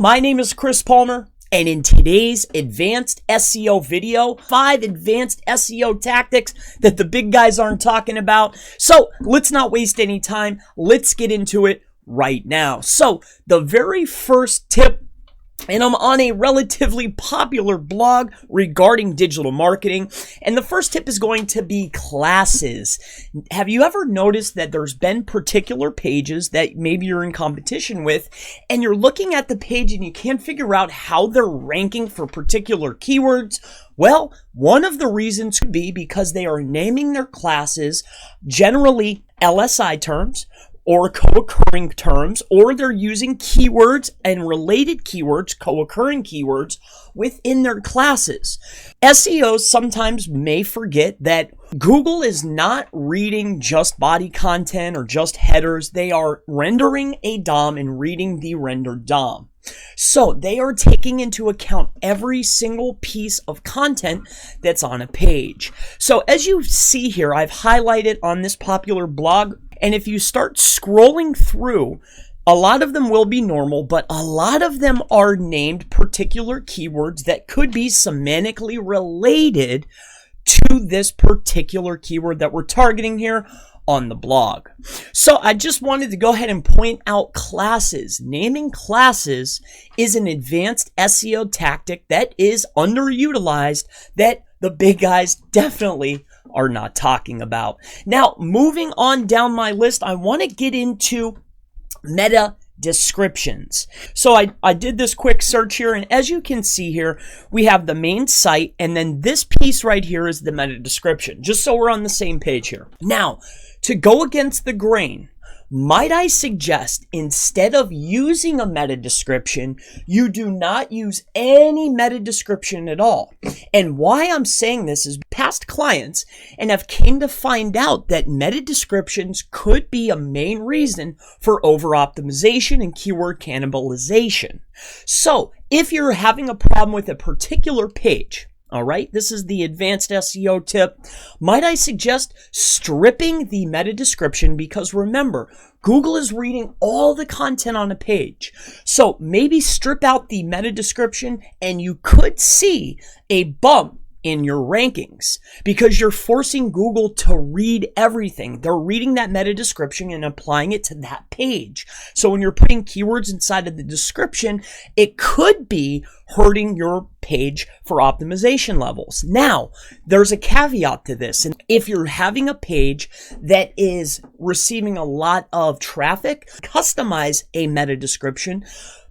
My name is Chris Palmer, and in today's advanced SEO video, 5 advanced SEO tactics that the big guys aren't talking about. So let's not waste any time. Let's get into it right now. So the very first tip, and I'm on a relatively popular blog regarding digital marketing, and the first tip is going to be classes. Have you ever noticed that there's been particular pages that maybe you're in competition with, and you're looking at the page and you can't figure out how they're ranking for particular keywords? Well, one of the reasons could be because they are naming their classes generally LSI terms, or co-occurring terms, or they're using keywords and related keywords, co-occurring keywords, within their classes. SEOs sometimes may forget that Google is not reading just body content or just headers. They are rendering a DOM and reading the rendered DOM. So they are taking into account every single piece of content that's on a page. So as you see here, I've highlighted on this popular blog, and if you start scrolling through, a lot of them will be normal, but a lot of them are named particular keywords that could be semantically related to this particular keyword that we're targeting here on the blog. So I just wanted to go ahead and point out classes. Naming classes is an advanced SEO tactic that is underutilized that the big guys definitely are not talking about. Now, moving on down my list, I want to get into meta descriptions. So I did this quick search here, and as you can see here, we have the main site, and then this piece right here is the meta description, just so we're on the same page here. Now, to go against the grain, might I suggest instead of using a meta description, you do not use any meta description at all. And why I'm saying this is past clients and have came to find out that meta descriptions could be a main reason for over-optimization and keyword cannibalization. So if you're having a problem with a particular page, all right, this is the advanced SEO tip. Might I suggest stripping the meta description, because remember, Google is reading all the content on a page. So maybe strip out the meta description and you could see a bump in your rankings because you're forcing Google to read everything. They're reading that meta description and applying it to that page. So when you're putting keywords inside of the description, it could be hurting your page for optimization levels. Now, there's a caveat to this. And if you're having a page that is receiving a lot of traffic, customize a meta description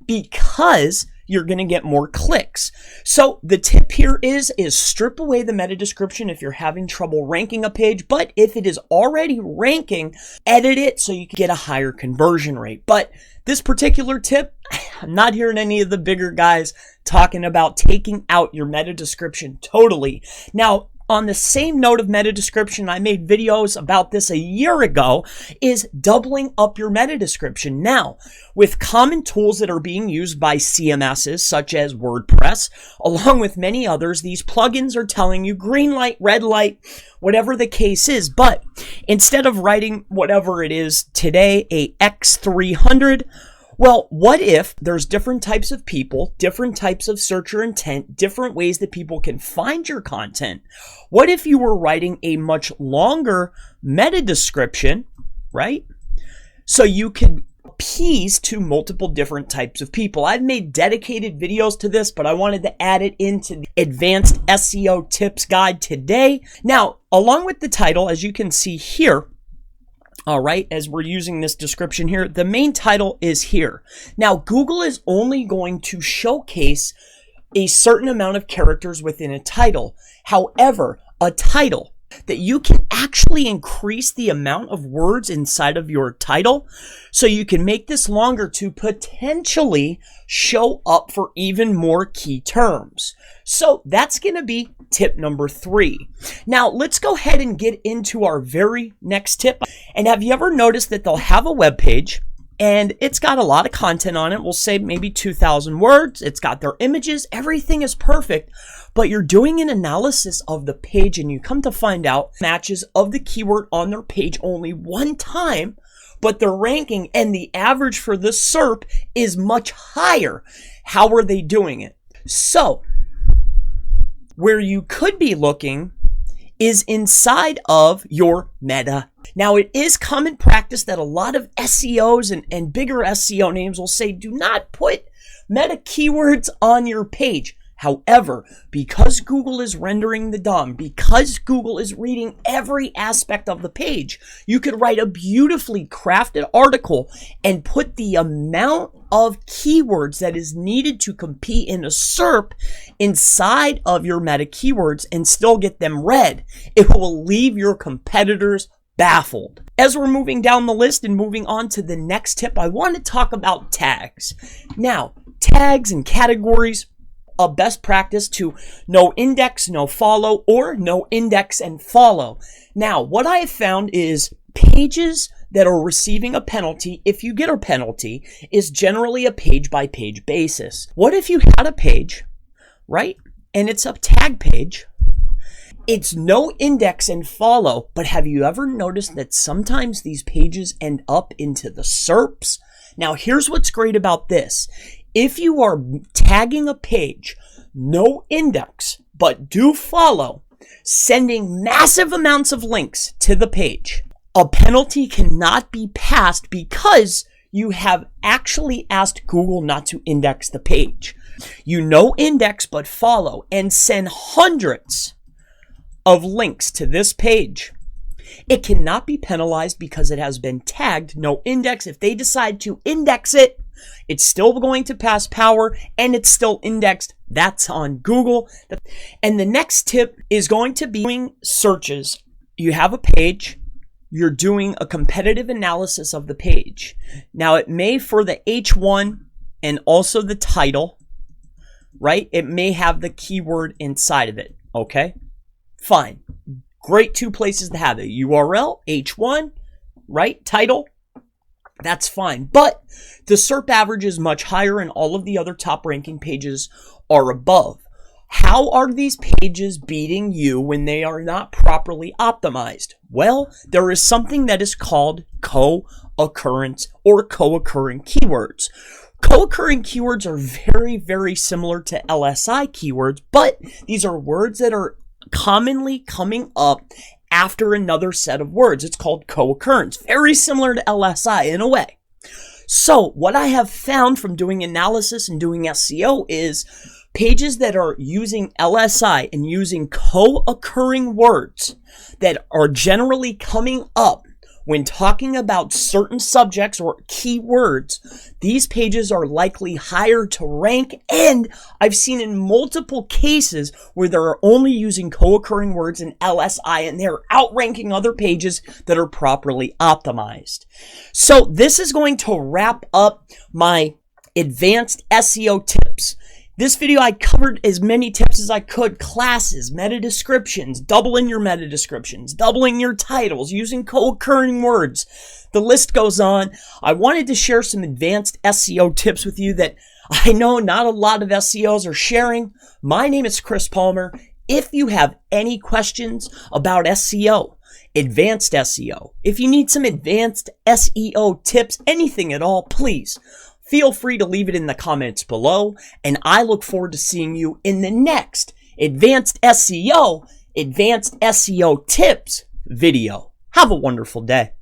because you're going to get more clicks. So the tip here is strip away the meta description if you're having trouble ranking a page, but if it is already ranking, edit it so you can get a higher conversion rate. But this particular tip, I'm not hearing any of the bigger guys talking about taking out your meta description totally. Now, on the same note of meta description, I made videos about this a year ago, is doubling up your meta description. Now, with common tools that are being used by CMSs such as WordPress, along with many others, these plugins are telling you green light, red light, whatever the case is. But instead of writing whatever it is today, a X300, well, what if there's different types of people, different types of searcher intent, different ways that people can find your content? What if you were writing a much longer meta description, right? So you could appease to multiple different types of people. I've made dedicated videos to this, but I wanted to add it into the advanced SEO tips guide today. Now, along with the title, as you can see here, all right, as we're using this description here, the main title is here. Now, Google is only going to showcase a certain amount of characters within a title. However, a title that you can actually increase the amount of words inside of your title, so you can make this longer to potentially show up for even more key terms. So that's going to be tip number 3. Now let's go ahead and get into our very next tip. And have you ever noticed that they'll have a web page and it's got a lot of content on it? We'll say maybe 2,000 words. It's got their images. Everything is perfect. But you're doing an analysis of the page and you come to find out matches of the keyword on their page only one time, but their ranking and the average for the SERP is much higher. How are they doing it? So, where you could be looking is inside of your meta. Now, it is common practice that a lot of SEOs and bigger SEO names will say, do not put meta keywords on your page. However, because Google is rendering the DOM, because Google is reading every aspect of the page, you could write a beautifully crafted article and put the amount of keywords that is needed to compete in a SERP inside of your meta keywords and still get them read. It will leave your competitors baffled. As we're moving down the list and moving on to the next tip, I want to talk about tags. Now, tags and categories, a best practice to no index, no follow, or no index and follow. Now, what I have found is pages that are receiving a penalty, if you get a penalty, is generally a page-by-page basis. What if you had a page, right, and it's a tag page? It's no index and follow, but have you ever noticed that sometimes these pages end up into the SERPs? Now, here's what's great about this. If you are tagging a page, no index, but do follow, sending massive amounts of links to the page, a penalty cannot be passed because you have actually asked Google not to index the page. You no index but follow and send hundreds of links to this page. It cannot be penalized because it has been tagged no index. If they decide to index it, it's still going to pass power and it's still indexed. That's on Google. And the next tip is going to be doing searches. You have a page, you're doing a competitive analysis of the page. Now, it may, for the H1 and also the title, right? It may have the keyword inside of it. Okay, fine. Great two places to have it. URL, H1, right? Title. That's fine. But the SERP average is much higher and all of the other top ranking pages are above. How are these pages beating you when they are not properly optimized? Well, there is something that is called co-occurrence or co-occurring keywords. Co-occurring keywords are very, very similar to LSI keywords, but these are words that are commonly coming up after another set of words. It's called co-occurrence. Very similar to LSI in a way. So what I have found from doing analysis and doing SEO is pages that are using LSI and using co-occurring words that are generally coming up when talking about certain subjects or keywords, these pages are likely higher to rank, and I've seen in multiple cases where they're only using co-occurring words in LSI and they're outranking other pages that are properly optimized. So this is going to wrap up my advanced SEO tips. This video, I covered as many tips as I could. Classes, meta descriptions, doubling your meta descriptions, doubling your titles, using co-occurring words. The list goes on. I wanted to share some advanced SEO tips with you that I know not a lot of SEOs are sharing. My name is Chris Palmer. If you have any questions about SEO, advanced SEO, if you need some advanced SEO tips, anything at all, please feel free to leave it in the comments below, and I look forward to seeing you in the next Advanced SEO Tips video. Have a wonderful day.